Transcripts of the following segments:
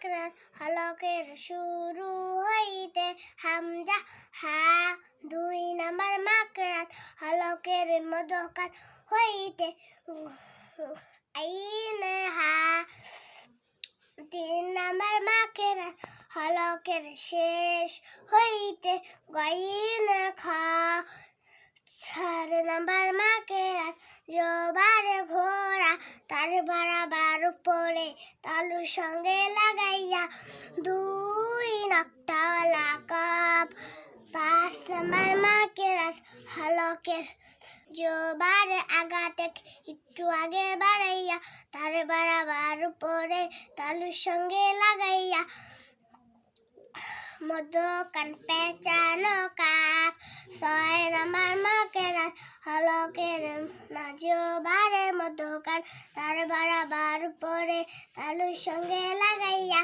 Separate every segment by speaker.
Speaker 1: মাকড়াস হলকের শুরু হইতে হামজা হা। 2 নাম্বার মাকড়াস হলকের মধ্যখান হইতে আইন হা। 3 নাম্বার মাকড়াস হলকের শেষ হইতে গইন খা। 4 নাম্বার মাকড়াস জবারে ঘোড়া তার বাড়াবার উপরে তালুর সঙ্গে লাগাইয়া 2 নকটা লাকাব। 5 নাম্বার মাকড়াস হলকের জবারে আগা থেকে একটু আগে বাড়াইয়া তার বাড়াবার উপরে তালুর সঙ্গে লাগাইয়া মধ্যখান পেঁচানো কাপ। 6 নাম্বার মাকড়াস হলকের জবারে মধ্যখান তার বাড়াবার উপরে তালুর সঙ্গে লাগাইয়া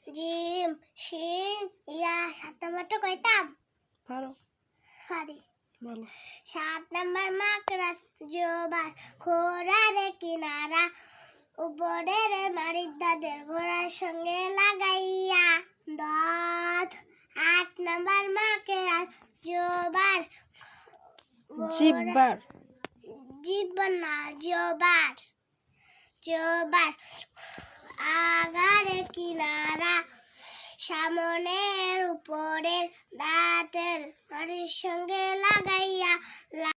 Speaker 1: জিম শিন ইয়া 7 নাম্বারটা কইতাম পারি। 7 নাম্বার মাকড়াস জবার ঘোড়ার কিনারা উপরের মারিচ দাদের ঘোড়ার সঙ্গে লাগাইয়া দাঁত। 8 নাম্বার মাকড়াস জবার জিব্বার না জবার আগারে কিনারা সামনের উপরের দাঁতের মারির সঙ্গে লাগাইয়া